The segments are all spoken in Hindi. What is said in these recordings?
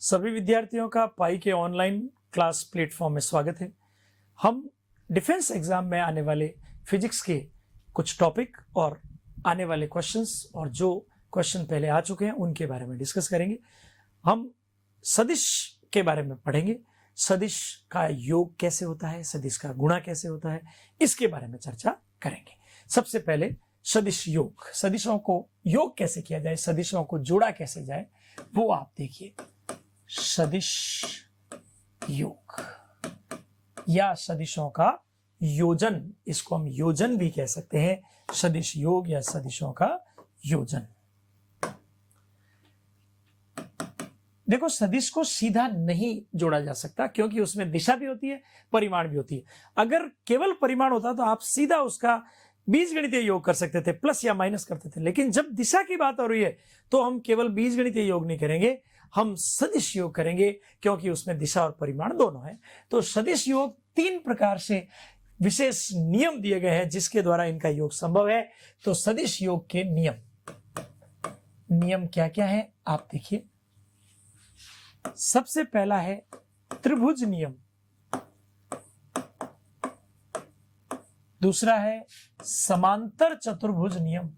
सभी विद्यार्थियों का पाई के ऑनलाइन क्लास प्लेटफॉर्म में स्वागत है। हम डिफेंस एग्जाम में आने वाले फिजिक्स के कुछ टॉपिक और आने वाले क्वेश्चंस और जो क्वेश्चन पहले आ चुके हैं उनके बारे में डिस्कस करेंगे। हम सदिश के बारे में पढ़ेंगे, सदिश का योग कैसे होता है, सदिश का गुणा कैसे होता है, इसके बारे में चर्चा करेंगे। सबसे पहले सदिश योग, सदिशों को योग कैसे किया जाए, सदिशों को जोड़ा कैसे जाए, वो आप देखिए। सदिश योग या सदिशों का योजन, इसको हम योजन भी कह सकते हैं, सदिश योग या सदिशों का योजन। देखो, सदिश को सीधा नहीं जोड़ा जा सकता क्योंकि उसमें दिशा भी होती है, परिमाण भी होती है। अगर केवल परिमाण होता तो आप सीधा उसका बीजगणितीय योग कर सकते थे, प्लस या माइनस करते थे। लेकिन जब दिशा की बात हो रही है तो हम केवल बीजगणितीय योग नहीं करेंगे, हम सदिश योग करेंगे क्योंकि उसमें दिशा और परिमाण दोनों है। तो सदिश योग 3 प्रकार से विशेष नियम दिए गए हैं जिसके द्वारा इनका योग संभव है। तो सदिश योग के नियम क्या क्या है आप देखिए। सबसे पहला है त्रिभुज नियम, दूसरा है समांतर चतुर्भुज नियम,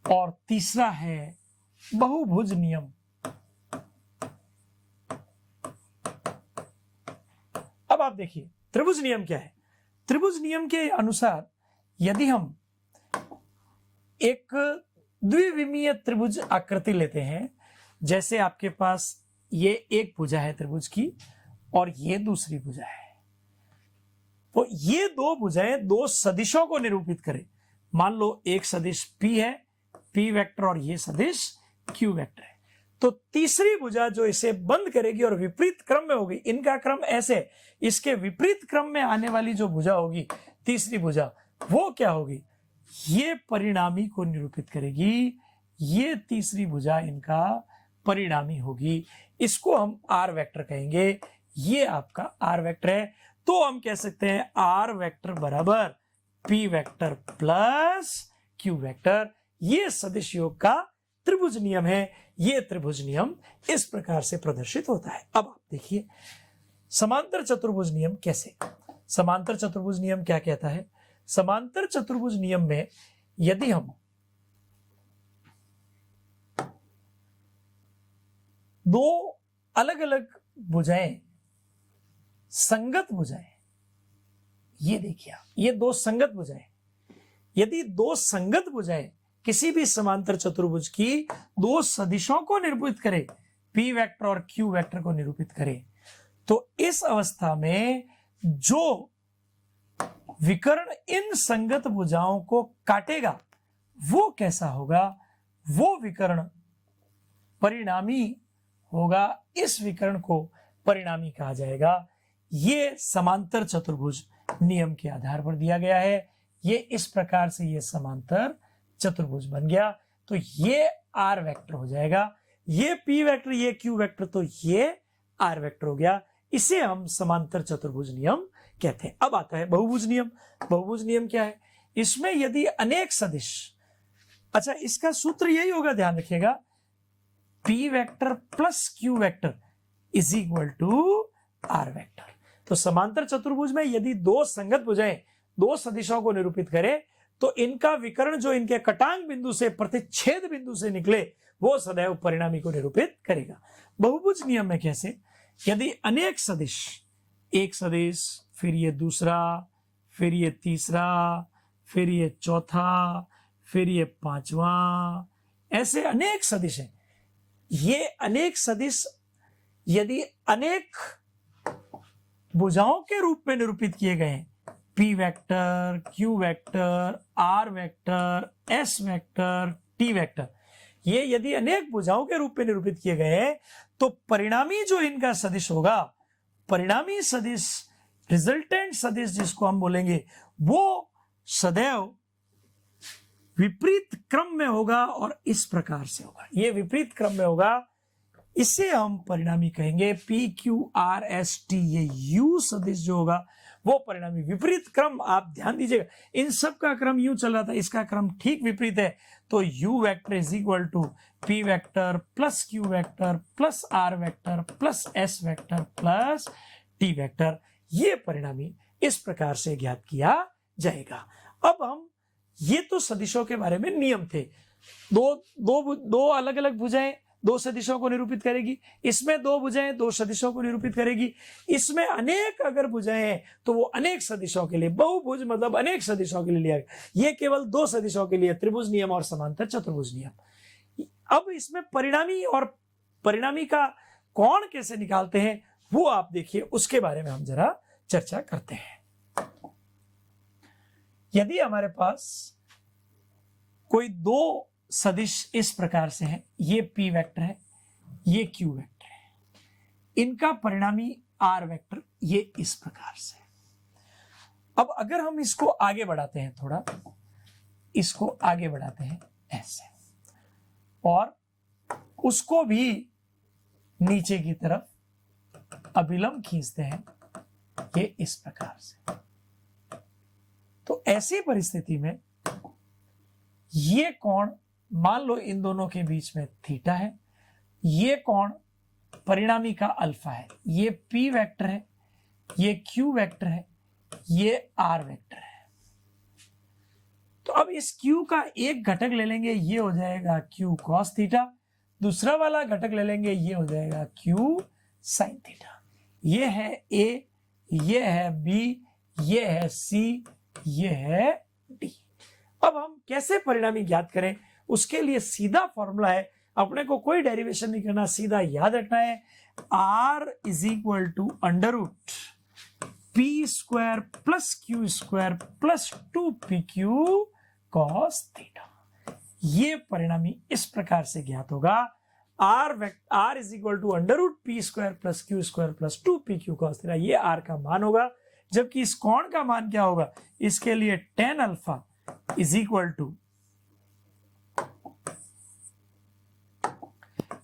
और तीसरा है बहुभुज नियम। अब आप देखिए त्रिभुज नियम क्या है। त्रिभुज नियम के अनुसार यदि हम एक द्विविमीय त्रिभुज आकृति लेते हैं, जैसे आपके पास ये एक भुजा है त्रिभुज की और ये दूसरी भुजा है, तो ये दो भुजाएं दो सदिशों को निरूपित करें। मान लो एक सदिश P है, P वेक्टर, और ये सदिश Q वेक्टर है, तो तीसरी भुजा जो इसे बंद करेगी और विपरीत क्रम में होगी, इनका क्रम ऐसे, इसके विपरीत क्रम में आने वाली जो भुजा होगी तीसरी भुजा, वो क्या होगी, ये परिणामी को निरूपित करेगी। ये तीसरी भुजा इनका परिणामी होगी, इसको हम R वेक्टर कहेंगे। ये आपका R वेक्टर है, तो हम कह सकते हैं R वेक्टर बराबर P vector plus Q vector. ये सदिश योग का त्रिभुज नियम है। ये त्रिभुज नियम इस प्रकार से प्रदर्शित होता है। अब आप देखिए समांतर चतुर्भुज नियम कैसे। समांतर चतुर्भुज नियम क्या कहता है। समांतर चतुर्भुज नियम में यदि हम दो अलग अलग भुजाएं, संगत भुजाएं, ये देखिए आप, ये दो संगत भुजाएं, यदि दो संगत भुजाएं किसी भी समांतर चतुर्भुज की दो सदिशों को निरूपित करे, P वेक्टर और Q वेक्टर को निरूपित करे, तो इस अवस्था में जो विकर्ण इन संगत भुजाओं को काटेगा वो कैसा होगा, वो विकर्ण परिणामी होगा। इस विकर्ण को परिणामी कहा जाएगा। ये समांतर चतुर्भुज नियम के आधार पर दिया गया है। ये इस प्रकार से ये समांतर चतुर्भुज बन गया, तो ये R वेक्टर हो जाएगा, ये P वेक्टर, ये Q वेक्टर, तो ये R वेक्टर हो गया। इसे हम समांतर चतुर्भुज नियम कहते हैं। अब आता है बहुभुज नियम। बहुभुज नियम क्या है। इसमें यदि अनेक सदिश, अच्छा इसका सूत्र यही होगा, ध्यान रखिएगा, P vector plus Q vector is equal to R vector. तो समांतर चतुर्भुज में यदि दो संगत भुजाएं दो सदिशों को निरूपित करें तो इनका विकर्ण जो इनके कटांग बिंदु से प्रतिच्छेद बिंदु से निकले वो सदैव परिणामी को निरूपित करेगा। बहुभुज नियम में कैसे, यदि अनेक सदिश, एक सदिश, फिर ये दूसरा, फिर ये तीसरा, फिर ये चौथा, फिर ये पांचवा, ऐसे अनेक सदिश हैं। ये अनेक सदिश यदि अनेक भुजाओं के रूप में निरूपित किए गए हैं, P vector, Q vector, R vector, S vector, T vector, ये यदि अनेक भुजाओं के रूप में निरूपित किए गए हैं तो परिणामी जो इनका सदिश होगा, परिणामी सदिश, रिजल्टेंट सदिश जिसको हम बोलेंगे, वो सदैव विपरीत क्रम में होगा और इस प्रकार से होगा। ये विपरीत क्रम में होगा, इसे हम परिणामी कहेंगे। P Q R S T, ये यू सदिश जो होगा वो परिणामी। विपरीत क्रम आप ध्यान दीजिएगा, इन सब का क्रम यूं चल रहा था, इसका क्रम ठीक विपरीत है। तो u vector is equal to p vector plus q vector plus r vector plus s vector plus t vector, ये परिणामी इस प्रकार से ज्ञात किया जाएगा। अब हम, ये तो सदिशों के बारे में नियम थे। दो अलग अलग भुजाएं दो सदिशों को निरूपित करेगी, इसमें दो भुजाएं दो सदिशों को निरूपित करेगी, इसमें अनेक अगर भुजाएं हैं तो वो अनेक सदिशों के लिए, बहुभुज मतलब अनेक सदिशों के लिए लिया गया। ये केवल दो सदिशों के लिए, त्रिभुज नियम और समांतर चतुर्भुज नियम। अब इसमें परिणामी और परिणामी का कोण कैसे निकालते हैं वो आप देखिए, उसके बारे में हम जरा चर्चा करते हैं। यदि हमारे पास कोई दो सदिश इस प्रकार से है, ये p वेक्टर है, ये q वेक्टर है, इनका परिणामी r वेक्टर ये इस प्रकार से। अब अगर हम इसको आगे बढ़ाते हैं, थोड़ा इसको आगे बढ़ाते हैं ऐसे, और उसको भी नीचे की तरफ अभिलंब खींचते हैं, ये इस प्रकार से। तो ऐसी परिस्थिति में ये कोण, मान लो इन दोनों के बीच में थीटा है, ये कोण परिणामी का अल्फा है, ये p वेक्टर है, ये q वेक्टर है, ये r वेक्टर है। तो अब इस q का एक घटक ले लेंगे, ये हो जाएगा q cos थीटा, दूसरा वाला घटक ले लेंगे, ये हो जाएगा q sin थीटा। ये है a, ये है b, ये है c, ये है d। अब हम कैसे परिणामी ज्ञात करें, उसके लिए सीधा फॉर्मूला है, अपने को कोई डेरिवेशन नहीं करना, सीधा याद रखना है, r is equal to under root P square plus Q square plus 2pq cos theta. ये परिणामी इस प्रकार से ज्ञात होगा, r is equal to under root P square plus Q square plus 2pq cos theta, ये r का मान होगा। जबकि इस कोण का मान क्या होगा, इसके लिए tan alpha is equal to,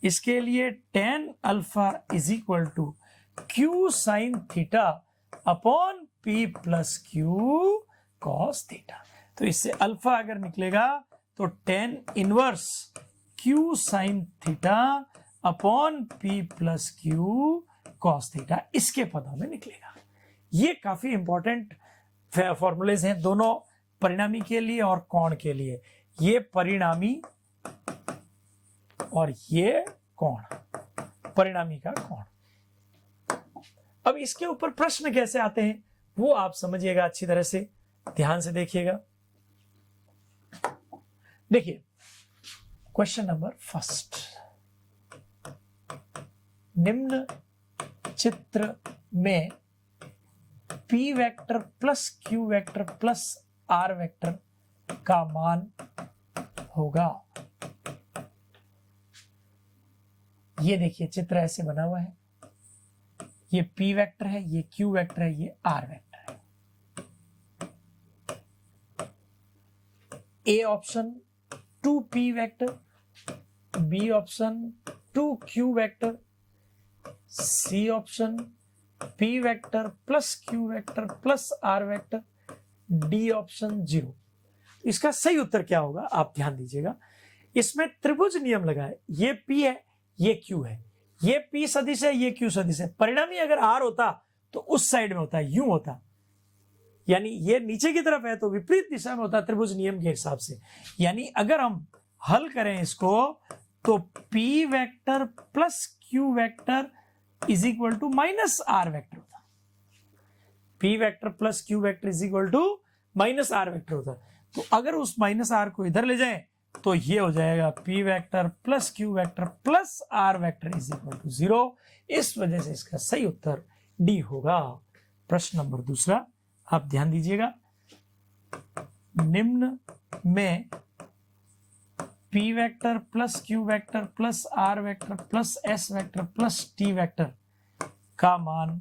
इसके लिए tan alpha is equal to q sine theta upon p plus q cos theta. तो इससे अल्फा अगर निकलेगा तो tan inverse q sine theta upon p plus q cos theta इसके पदों में निकलेगा। ये काफी इंपॉर्टेंट फॉर्मूलेज हैं दोनों, परिणामी के लिए और कोण के लिए। ये परिणामी और ये कोण, परिणामी का कोण। अब इसके ऊपर प्रश्न कैसे आते हैं वो आप समझिएगा, अच्छी तरह से ध्यान से देखिएगा। देखिए क्वेश्चन नंबर फर्स्ट, निम्न चित्र में p vector plus q vector plus r vector का मान होगा। ये देखिए चित्र ऐसे बना हुआ है, ये p वेक्टर है, ये q वेक्टर है, ये r वेक्टर है। a option 2p vector, b option 2q vector, c option p vector plus q vector plus r vector, d option 0। इसका सही उत्तर क्या होगा आप ध्यान दीजिएगा। इसमें त्रिभुज नियम लगा है, ये p है, ये q है, ये p सदिश है, ये q सदिश है। परिणामी अगर r होता तो उस साइड में होता, यूं होता, यानी ये नीचे की तरफ है तो विपरीत दिशा में होता त्रिभुज नियम के हिसाब से। यानी अगर हम हल करें इसको तो p vector plus q vector is equal to minus r vector होता, p vector plus q vector is equal to minus r vector होता। तो अगर उस माइनस r को इधर ले जाएं तो ये हो जाएगा p vector plus q vector plus r vector is equal to 0। इस वजह से इसका सही उत्तर डी होगा। प्रश्न नंबर दूसरा आप ध्यान दीजिएगा, निम्न में p vector plus q vector plus r vector plus s vector plus t vector का मान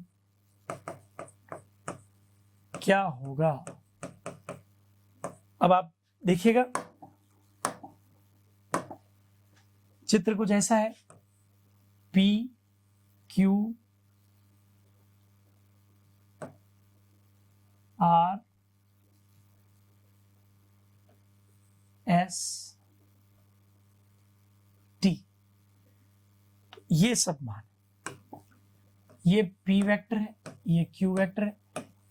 क्या होगा। अब आप देखिएगा चित्र कुछ ऐसा है, P Q R S T, ये सब मान, ये P वेक्टर है, ये Q वेक्टर है,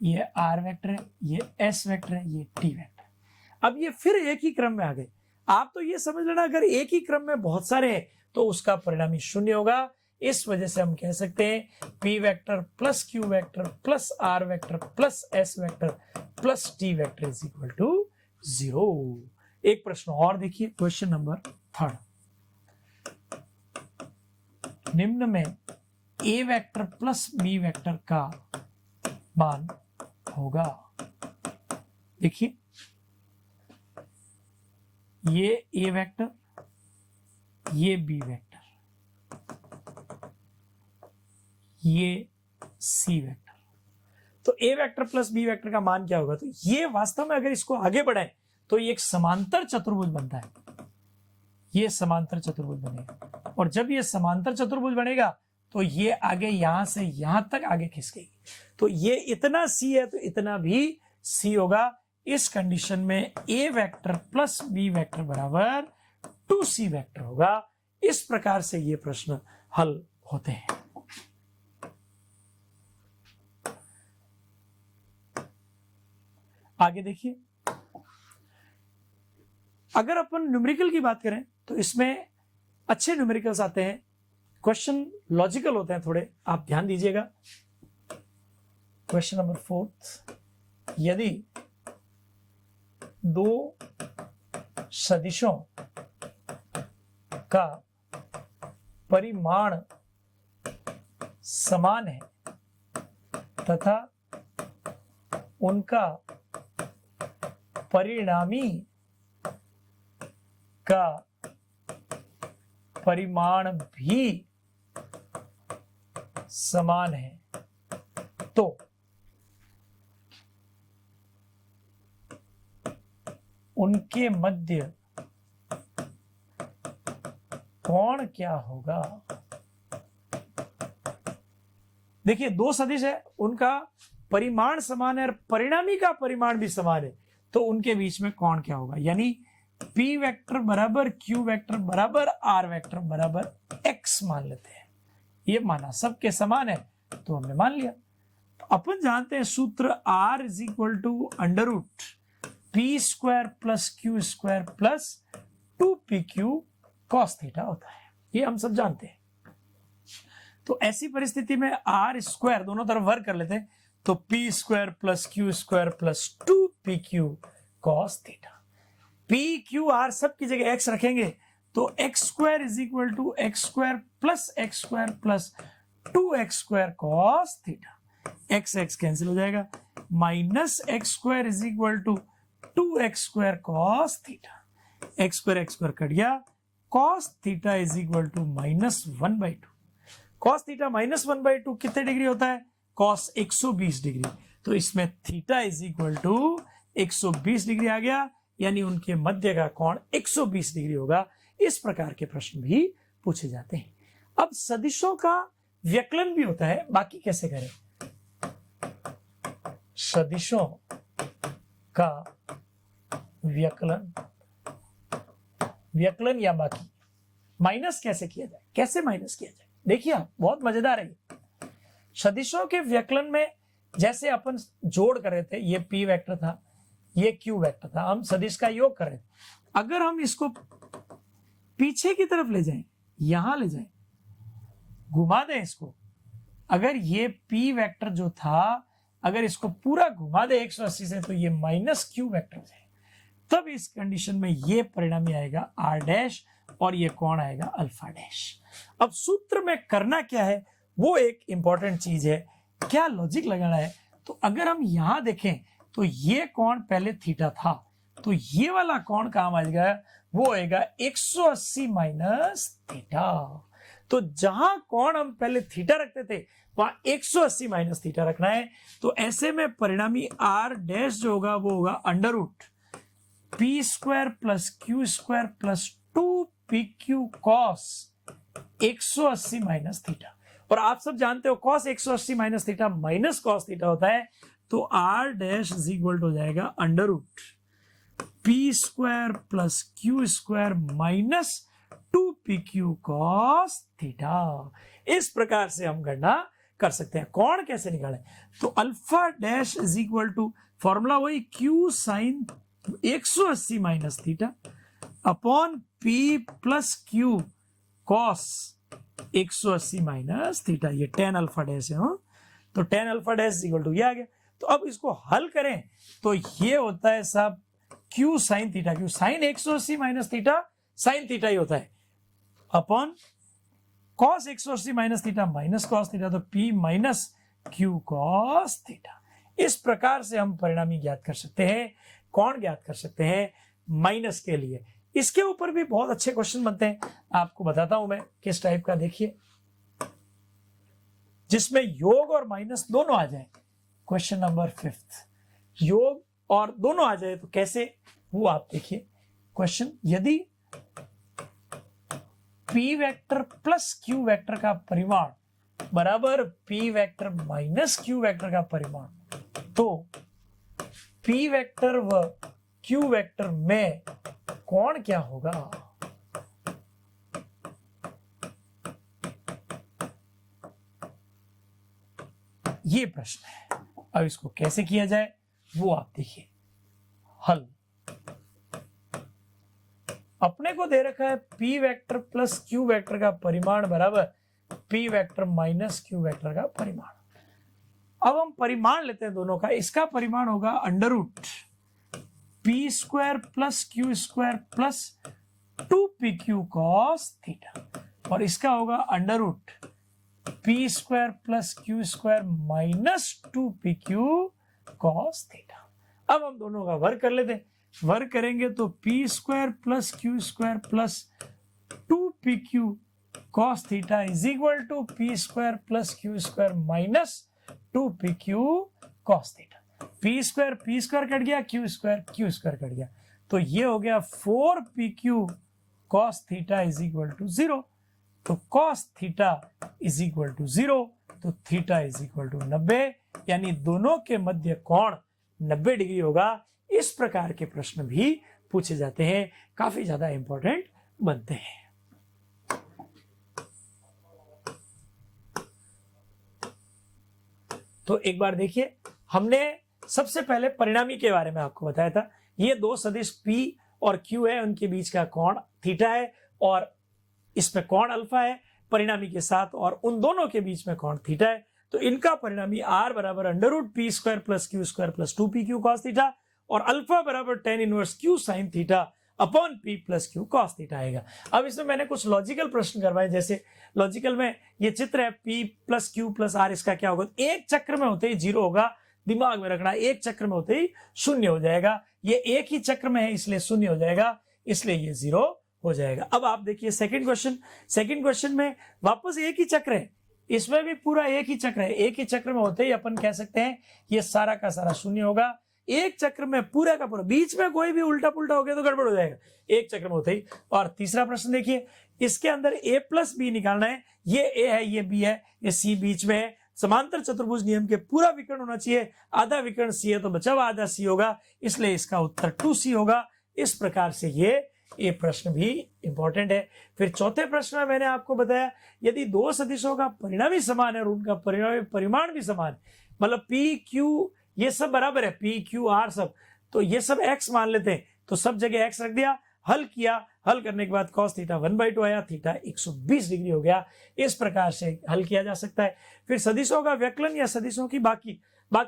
ये R वेक्टर है, ये S वेक्टर है, ये T वेक्टर है। अब ये फिर एक ही क्रम में आ गए। आप तो ये समझ लेना, अगर एक ही क्रम में बहुत सारे हैं तो उसका परिणामी शून्य होगा। इस वजह से हम कह सकते हैं P vector plus Q vector plus R vector plus S vector plus T vector is equal to 0। एक प्रश्न और देखिए, क्वेश्चन नंबर 3। निम्न में A vector plus B vector का मान होगा। देखिए, ये A वेक्टर, ये B वेक्टर, ये C वेक्टर। तो A vector plus B vector का मान क्या होगा? तो ये वास्तव में अगर इसको आगे बढ़ाएं तो ये एक समांतर चतुर्भुज बनता है। ये समांतर चतुर्भुज बनेगा, और जब ये समांतर चतुर्भुज बनेगा तो ये आगे यहां से यहां तक आगे खिसकेगी। तो ये इतना C है तो इतना भी C होगा। इस कंडीशन में A vector plus B vector बराबर 2C वेक्टर होगा। इस प्रकार से ये प्रश्न हल होते हैं। आगे देखिए, अगर अपन न्यूमेरिकल की बात करें तो इसमें अच्छे न्यूमेरिकल्स आते हैं, क्वेश्चन लॉजिकल होते हैं थोड़े, आप ध्यान दीजिएगा। क्वेश्चन नंबर 4, यदि दो सदिशों का परिमाण समान है तथा उनका परिणामी का परिमाण भी समान है, तो उनके मध्य कोण क्या होगा? देखिए, दो सदिश है, उनका परिमाण समान है और परिणामी का परिमाण भी समान है, तो उनके बीच में कोण क्या होगा? यानी P वेक्टर बराबर Q वेक्टर बराबर R वेक्टर बराबर X मान लेते हैं। ये माना, सबके समान है तो हमने मान लिया। तो अपन जानते हैं सूत्र R is equal to under root P square plus Q square plus 2PQ cos theta होता है, ये हम सब जानते हैं। तो ऐसी परिस्थिति में R स्क्वायर दोनों तरफ वर्ग कर लेते हैं, तो P square plus Q square plus 2PQ cos theta. P Q R सब की जगह x रखेंगे तो x square is equal to x square plus 2x square cos theta. x cancel हो जाएगा, minus x square is equal to 2x square cos theta. X square cut गया, cos theta is equal to -1/2। cos theta -1/2 कितने डिग्री होता है? cos 120 degree. तो इसमें theta is equal to 120 degree आ गया, यानी उनके मध्य का कोण 120 डिग्री होगा। इस प्रकार के प्रश्न भी पूछे जाते हैं। अब सदिशों का व्यकलन भी होता है, बाकी कैसे करें? सदिशों का व्यकलन या बाकी माइनस कैसे किया जाए? कैसे माइनस किया जाए? देखिए, बहुत मजेदार है। सदिशों के व्यकलन में जैसे अपन जोड़ कर रहे थे, ये P वेक्टर था, ये Q वेक्टर था, हम सदिश का योग कर रहे थे। अगर हम इसको पीछे की तरफ ले जाएं, यहां ले जाएं, घुमा दें इसको, अगर ये P वेक्टर जो था अगर इसको पूरा घुमा दे 180 से, तो ये माइनस Q वेक्टर है। तब इस कंडीशन में ये परिणामी आएगा R डैश और ये कोण आएगा अल्फा डैश। अब सूत्र में करना क्या है, वो एक इंपॉर्टेंट चीज है, क्या लॉजिक लगाना है। तो अगर हम यहां देखें तो ये कोण पहले थीटा था, तो ये वाला कोण काम आएगा, वो आएगा 180 माइनस थीटा। तो जहां कोण हम पहले थीटा रखते थे वहां 180 माइनस थीटा रखना है। तो ऐसे में परिणामी R डैश जो होगा वो होगा under root P square plus Q square plus 2PQ cos 180 minus theta. और आप सब जानते हो cos 180 minus theta minus cos theta होता है, तो r डैश इज इक्वल हो जाएगा under root P square plus Q square minus 2pq cos theta. इस प्रकार से हम गणना कर सकते हैं। कौन कैसे निकालें, तो alpha dash is equal to formula वही q sine 180 minus theta upon p plus Q cos 180 minus theta. ये tan अल्फा डैश है, तो tan alpha dash equal to ये आ गया। तो अब इसको हल करें तो ये होता है साहब q साइन थीटा, क्यों sine 180 minus theta sine theta ही होता है, upon cos 180 minus theta minus cos theta, तो p minus q cos theta. इस प्रकार से हम परिणामी ज्ञात कर सकते हैं। कौन ज्ञात कर सकते हैं, माइनस के लिए। इसके ऊपर भी बहुत अच्छे क्वेश्चन बनते हैं, आपको बताता हूं मैं किस टाइप का। देखिए जिसमें योग और माइनस दोनों आ जाए। क्वेश्चन नंबर 5 योग और दोनों आ जाए तो कैसे, वो आप देखिए क्वेश्चन। यदि p vector plus q vector का परिमाण बराबर p vector minus q vector का परिमाण, तो p वेक्टर व q वेक्टर में कौन क्या होगा। ये प्रश्न है। अब इसको कैसे किया जाए वो आप देखिए। हल अपने को दे रखा है p vector plus q vector का परिमाण बराबर p vector minus q vector का परिमाण। अब हम परिमाण लेते हैं दोनों का। इसका परिमाण होगा under root p square plus Q square plus 2pq cos theta, और इसका होगा under root p square plus Q square minus 2pq cos theta. अब हम दोनों का वर्ग कर लेते हैं। वर्ग करेंगे तो p square plus Q square plus 2pq cos theta is equal to p square plus Q square minus 2pq cos theta. p square cut गया, क्यू स्क्वायर कट गया, तो ये हो गया 4pq cos theta is equal to 0। तो cos theta is equal to 0, तो थीटा इज इक्वल टू 90, यानी दोनों के मध्य कोण 90 डिग्री होगा। इस प्रकार के प्रश्न भी पूछे जाते हैं, काफी ज्यादा इंपॉर्टेंट बनते हैं। तो एक बार देखिए, हमने सबसे पहले परिणामी के बारे में आपको बताया था। ये दो सदिश p और q है, उनके बीच का कोण थीटा है और इसमें कोण अल्फा है परिणामी के साथ, और उन दोनों के बीच में कोण थीटा है। तो इनका परिणामी r बराबर under root P square plus Q square plus 2pq cos theta, और अल्फा बराबर tan inverse q sine theta upon p plus Q cos theta आएगा। अब इसमें मैंने कुछ लॉजिकल प्रश्न करवाए, जैसे लॉजिकल में ये चित्र है p plus Q plus r, इसका क्या होगा। एक चक्र में होते ही 0 होगा, दिमाग में रखना। एक चक्र में होते ही 0 हो जाएगा। ये एक ही चक्र में है इसलिए 0 हो जाएगा, इसलिए ये 0 हो जाएगा। अब आप देखिए सेकंड क्वेश्चन में वापस एक ही चक्र है, इसमें भी पूरा एक ही चक्र है। एक ही चक्र में होते ही अपन कह सकते हैं ये सारा का सारा 0 होगा। एक चक्र में पूरा का पूरा, बीच में कोई भी उल्टा पुल्टा हो गया तो गड़बड़ हो जाएगा एक चक्र में होते ही। और तीसरा प्रश्न देखिए, इसके अंदर a प्लस बी निकालना है। ये a है, ये b है, ये c बीच में है। समांतर चतुर्भुज नियम के पूरा विकर्ण होना चाहिए। आधा विकर्ण c है तो बचा हुआ आधा c होगा, इसलिए इसका उत्तर 2c होगा। इस प्रकार से ये प्रश्न भी इंपॉर्टेंट है। फिर चौथे प्रश्न में मैंने आपको बताया, यदि दो सदिशों का परिणामी समान है और उनका परिमाण भी समान है, मतलब p q ये सब बराबर है, p q r सब, तो ये सब x मान लेते हैं, तो सब जगह x रख दिया, हल किया। हल करने के बाद cos थीटा 1/2 आया, थीटा 120 डिग्री हो गया। इस प्रकार से हल किया जा सकता है। फिर सदिशों का व्यकलन या सदिशों की बाकी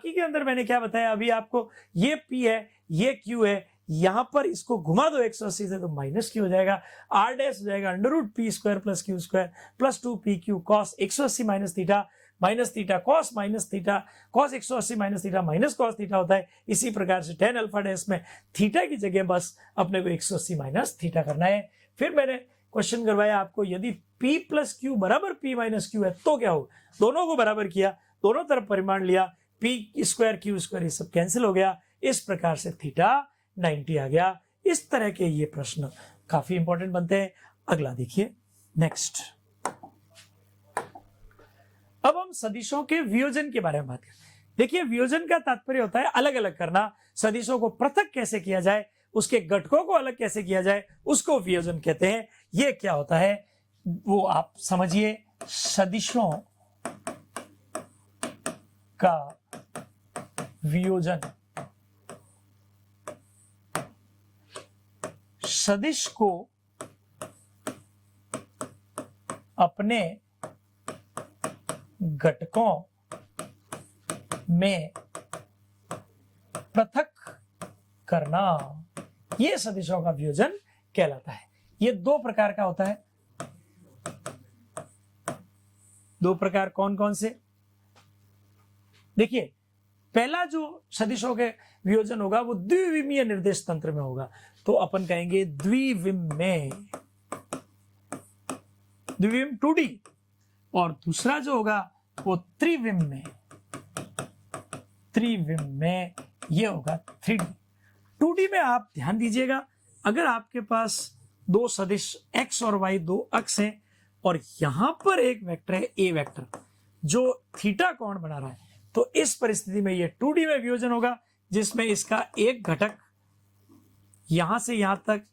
के अंदर मैंने क्या बताया अभी आपको, ये p है, ये q है, यहां पर इसको घुमा दो 180 से तो माइनस q हो जाएगा। r डैश हो जाएगा under root p square plus Q square plus 2pq cos 180 minus theta cos minus theta cos 180 minus theta minus cos theta होता है। इसी प्रकार से tan अल्फा डैश में थीटा की जगह बस अपने को 180 माइनस थीटा करना है। फिर मैंने क्वेश्चन करवाया आपको, यदि p प्लस क्यू बराबर p माइनस क्यू है तो क्या होगा। दोनों को बराबर किया, दोनों तरफ परिमाण लिया, p स्क्वायर क्यू स्क्वायर ये सब कैंसिल हो गया। इस प्रकार से थीटा 90 आ गया। इस तरह के ये प्रश्न काफी इंपॉर्टेंट बनते हैं। अगला देखिए, नेक्स्ट अब हम सदिशों के वियोजन के बारे में बात करें। देखिए, वियोजन का तात्पर्य होता है अलग अलग करना, सदिशों को पृथक कैसे किया जाए, उसके घटकों को अलग कैसे किया जाए, उसको वियोजन कहते हैं। ये क्या होता है वो आप समझिए। सदिशों का वियोजन, सदिश को अपने घटकों में पृथक करना, यह सदिशों का वियोजन कहलाता है। यह दो प्रकार का होता है। दो प्रकार कौन कौन से? देखिए, पहला जो सदिशों के वियोजन होगा वो द्विविमीय निर्देश तंत्र में होगा, तो अपन कहेंगे द्विविम्य, द्विविम 2D। और दूसरा जो होगा वो त्रिविम्य, त्रिविम्य ये होगा 3D। 2D में आप ध्यान दीजिएगा, अगर आपके पास दो सदिश x और y दो अक्ष हैं और यहां पर एक वेक्टर है a वेक्टर जो थीटा कोण बना रहा है, तो इस परिस्थिति में ये 2D में वियोजन होगा, जिसमें इसका एक घटक यहां से यहां तक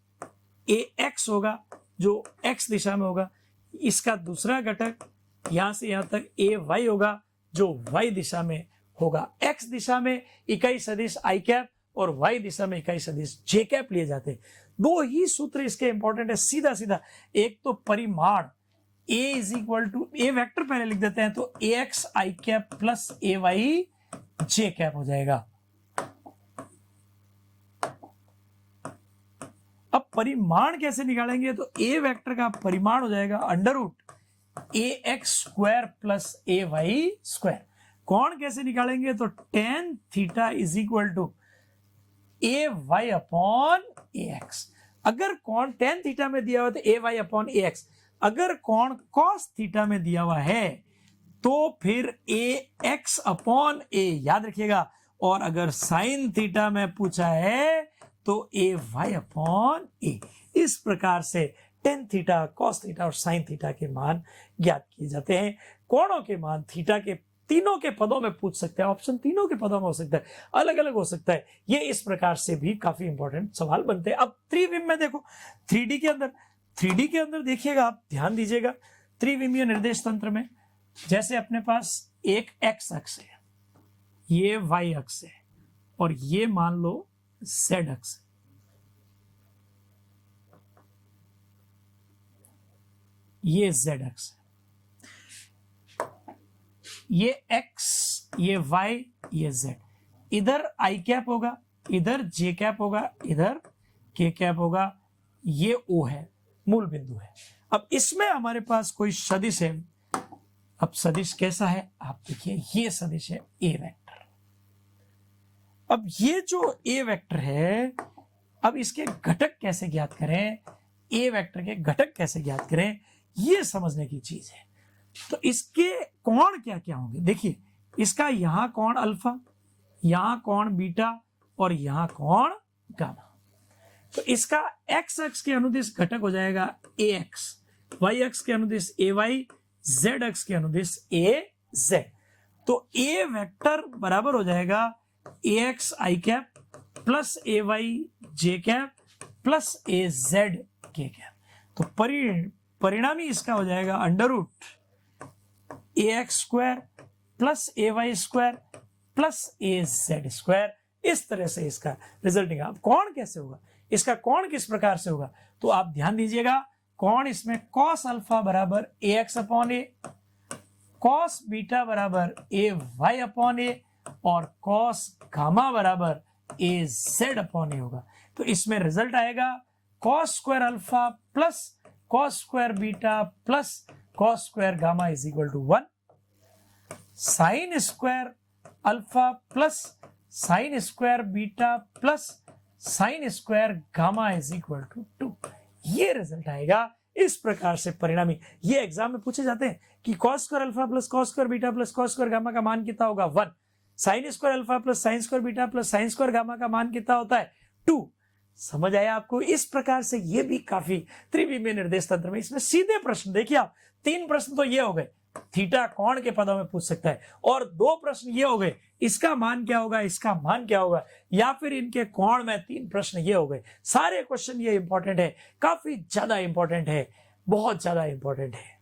ax होगा जो x दिशा में होगा, इसका दूसरा घटक यहां से यहां तक ay होगा जो y दिशा में होगा। x दिशा में इकाई सदिश i कैप और y दिशा में इकाई सदिश j कैप लिए जाते हैं। दो ही सूत्र इसके इंपॉर्टेंट है, सीधा सीधा। एक तो परिमाण a is equal to a vector पहले लिख देते हैं, तो ax i cap plus ay j cap हो जाएगा। अब परिमाण कैसे निकालेंगे? तो a वेक्टर का परिमाण हो जाएगा under root ax square plus ay square. कोण कैसे निकालेंगे? तो tan theta is equal to ay upon ax। अगर कोण tan थीटा में दिया हुआ तो ay अपॉन ax, अगर कोण cos थीटा में दिया हुआ है तो फिर ax अपॉन a याद रखिएगा, और अगर sin थीटा में पूछा है तो ay अपॉन a। इस प्रकार से tan थीटा, cos थीटा और sin थीटा के मान ज्ञात किए जाते हैं। कोणों के मान थीटा के तीनों के पदों में पूछ सकते हैं, ऑप्शन तीनों के पदों में हो सकता है, अलग अलग हो सकता है। ये इस प्रकार से भी काफी इंपॉर्टेंट सवाल बनते हैं। अब त्रिविम में देखो, 3D के अंदर देखिएगा, आप ध्यान दीजिएगा, त्रिविमीय निर्देश तंत्र में जैसे अपने पास एक x अक्ष है, ये y अक्ष है और ये मान लो z अक्ष है। ये z अक्ष है, ये x, ये y, ये z। इधर i कैप होगा, इधर j कैप होगा, इधर k कैप होगा, ये O है, मूल बिंदु है। अब इसमें हमारे पास कोई सदिश है। अब सदिश कैसा है आप देखिए, ये सदिश है a वेक्टर। अब ये जो a वेक्टर है, अब इसके घटक कैसे ज्ञात करें, a वेक्टर के घटक कैसे ज्ञात करें, ये समझने की चीज है। तो इसके कोण क्या क्या होंगे? देखिए, इसका यहां कोण अल्फा, यहां कोण बीटा और यहां कोण गामा। तो इसका x अक्ष के अनुदिश घटक हो जाएगा ax, y अक्ष के अनुदिश ay, z अक्ष के अनुदिश az। तो a वेक्टर बराबर हो जाएगा ax i cap plus ay j cap plus az k cap. तो परिणामी इसका हो जाएगा under root ax square plus ay square plus az square. इस तरह से इसका रिजल्ट निकला। अब कोण कैसे होगा, इसका कोण किस प्रकार से होगा? तो आप ध्यान दीजिएगा, कोण इसमें cos अल्फा बराबर ax upon a, cos beta बराबर ay अपॉन a और cos गामा बराबर az अपॉन a होगा। तो इसमें रिजल्ट आएगा cos square alpha plus cos square beta plus cos square gamma is equal to 1, sine square alpha plus sine square beta plus sine square gamma is equal to 2। ये रिजल्ट आएगा। इस प्रकार से परिणामी ये एग्जाम में पूछे जाते हैं कि cos square alpha plus cos square beta plus cos square gamma का मान कितना होगा 1, sine square alpha plus sine square beta plus sine square gamma का मान कितना होता है 2। समझ आया आपको? इस प्रकार से ये भी काफी त्रिविमीय निर्देश तंत्र में इसमें सीधे प्रश्न, देखिए आप 3 प्रश्न तो ये हो गए, थीटा कोण के पदों में पूछ सकता है। और 2 प्रश्न ये हो गए, इसका मान क्या होगा, इसका मान क्या होगा, या फिर इनके कोण में 3 प्रश्न ये हो गए। सारे क्वेश्चन ये इंपॉर्टेंट है, काफी ज्यादा इंपॉर्टेंट है, बहुत ज्यादा इंपॉर्टेंट है।